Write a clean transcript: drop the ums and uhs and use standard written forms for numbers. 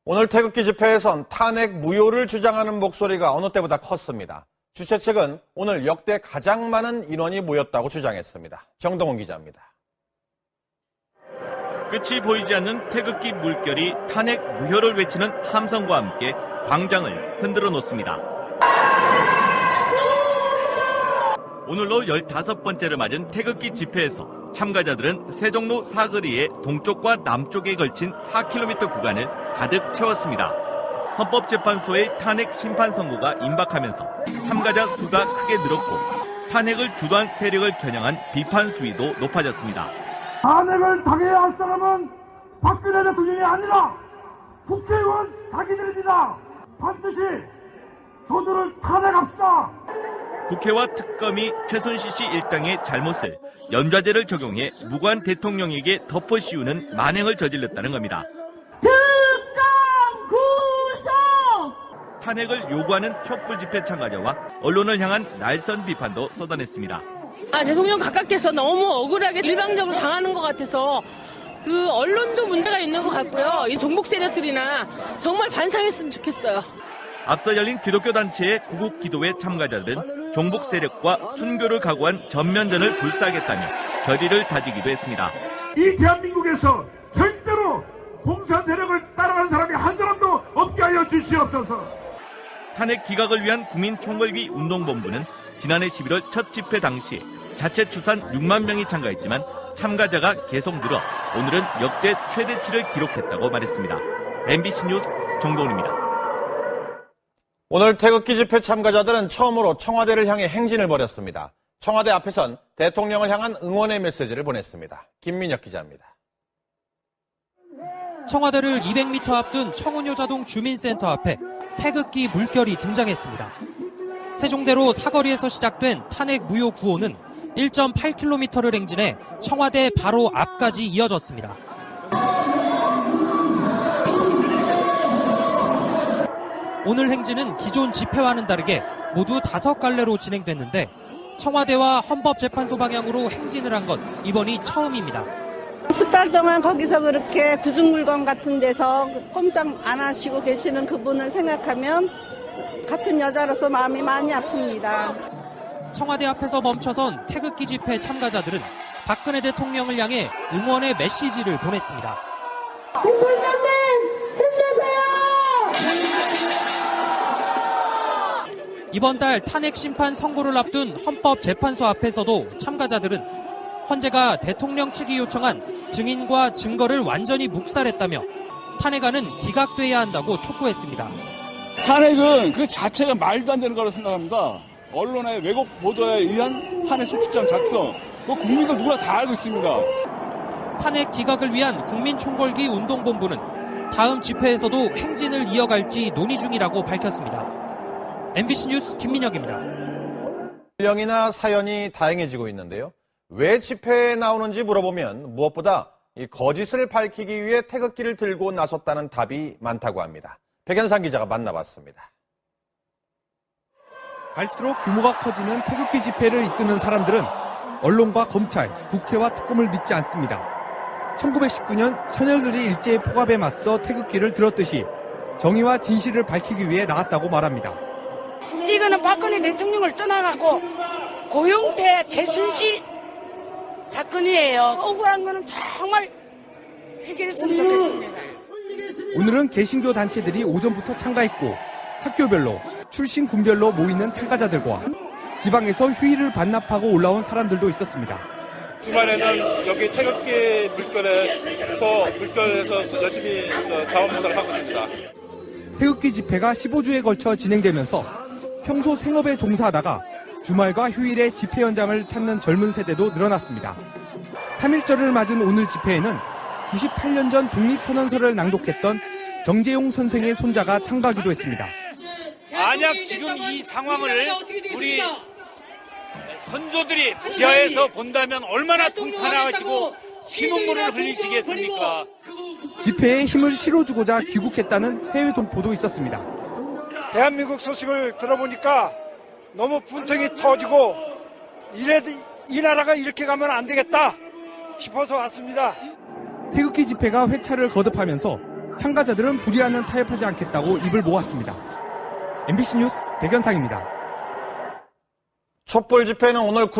오늘 태극기 집회에선 탄핵 무효를 주장하는 목소리가 어느 때보다 컸습니다. 주최 측은 오늘 역대 가장 많은 인원이 모였다고 주장했습니다. 정동훈 기자입니다. 끝이 보이지 않는 태극기 물결이 탄핵 무효를 외치는 함성과 함께 광장을 흔들어 놓습니다. 오늘로 15번째를 맞은 태극기 집회에서 참가자들은 세종로 사거리의 동쪽과 남쪽에 걸친 4km 구간을 가득 채웠습니다. 헌법재판소의 탄핵 심판 선고가 임박하면서 참가자 수가 크게 늘었고 탄핵을 주도한 세력을 겨냥한 비판 수위도 높아졌습니다. 탄핵을 당해야 할 사람은 박근혜 대통령이 아니라 국회의원 자기들입니다. 반드시 저들을 탄핵합시다. 국회와 특검이 최순실 씨 일당의 잘못을 연좌제를 적용해 무관 대통령에게 덮어 씌우는 만행을 저질렀다는 겁니다. 특검 구속! 탄핵을 요구하는 촛불 집회 참가자와 언론을 향한 날선 비판도 쏟아냈습니다. 대통령 각각께서 너무 억울하게 일방적으로 당하는 것 같아서 그 언론도 문제가 있는 것 같고요. 이 종북 세력들이나 정말 반성했으면 좋겠어요. 앞서 열린 기독교 단체의 구국 기도회 참가자들은 종북 세력과 순교를 각오한 전면전을 불사하겠다며 결의를 다지기도 했습니다. 이 대한민국에서 절대로 공산 세력을 따라간 사람이 한 사람도 없게 하여 주시옵소서. 탄핵 기각을 위한 국민총궐기 운동본부는 지난해 11월 첫 집회 당시 자체 추산 6만 명이 참가했지만 참가자가 계속 늘어 오늘은 역대 최대치를 기록했다고 말했습니다. MBC 뉴스 정동훈입니다. 오늘 태극기 집회 참가자들은 처음으로 청와대를 향해 행진을 벌였습니다. 청와대 앞에선 대통령을 향한 응원의 메시지를 보냈습니다. 김민혁 기자입니다. 청와대를 200m 앞둔 청운효자동 주민센터 앞에 태극기 물결이 등장했습니다. 세종대로 사거리에서 시작된 탄핵 무효 구호는 1.8km를 행진해 청와대 바로 앞까지 이어졌습니다. 오늘 행진은 기존 집회와는 다르게 모두 5갈래로 진행됐는데 청와대와 헌법재판소 방향으로 행진을 한 건 이번이 처음입니다. 석 달 동안 거기서 그렇게 구중물건 같은 데서 꼼짝 안 하시고 계시는 그분을 생각하면 같은 여자로서 마음이 많이 아픕니다. 청와대 앞에서 멈춰선 태극기 집회 참가자들은 박근혜 대통령을 향해 응원의 메시지를 보냈습니다. 대통령님 힘내세요! 이번 달 탄핵 심판 선고를 앞둔 헌법재판소 앞에서도 참가자들은 헌재가 대통령 측이 요청한 증인과 증거를 완전히 묵살했다며 탄핵안은 기각돼야 한다고 촉구했습니다. 탄핵은 그 자체가 말도 안 되는 거라고 생각합니다. 언론의 왜곡 보도에 의한 탄핵 소추장 작성, 그 국민들 누구나 다 알고 있습니다. 탄핵 기각을 위한 국민총궐기 운동본부는 다음 집회에서도 행진을 이어갈지 논의 중이라고 밝혔습니다. MBC 뉴스 김민혁입니다. 연령이나 사연이 다양해지고 있는데요. 왜 집회에 나오는지 물어보면 무엇보다 이 거짓을 밝히기 위해 태극기를 들고 나섰다는 답이 많다고 합니다. 백현상 기자가 만나봤습니다. 갈수록 규모가 커지는 태극기 집회를 이끄는 사람들은 언론과 검찰, 국회와 특검을 믿지 않습니다. 1919년 선열들이 일제의 포갑에 맞서 태극기를 들었듯이 정의와 진실을 밝히기 위해 나왔다고 말합니다. 이거는 박근혜 대통령을 떠나가고 고용태, 최순실 사건이에요. 억울한 거는 정말 해결했으면 좋겠습니다. 오늘은 개신교 단체들이 오전부터 참가했고 학교별로, 출신 군별로 모이는 참가자들과 지방에서 휴일을 반납하고 올라온 사람들도 있었습니다. 주말에는 여기 태극기 물결에서 열심히 자원봉사를 하고 있습니다. 태극기 집회가 15주에 걸쳐 진행되면서 평소 생업에 종사하다가 주말과 휴일에 집회 현장을 찾는 젊은 세대도 늘어났습니다. 3.1절을 맞은 오늘 집회에는 98년 전 독립선언서를 낭독했던 정재용 선생의 손자가 참가하기도 했습니다. 만약 지금 이 상황을 우리 선조들이 지하에서 본다면 얼마나 통탄해가지고 피눈물을 흘리시겠습니까? 집회에 힘을 실어주고자 귀국했다는 해외 동포도 있었습니다. 대한민국 소식을 들어보니까 너무 분통이 터지고 이 나라가 이렇게 가면 안 되겠다 싶어서 왔습니다. 태극기 집회가 회차를 거듭하면서 참가자들은 불의하는 타협하지 않겠다고 입을 모았습니다. MBC 뉴스 백연상입니다. 촛불 집회는 오늘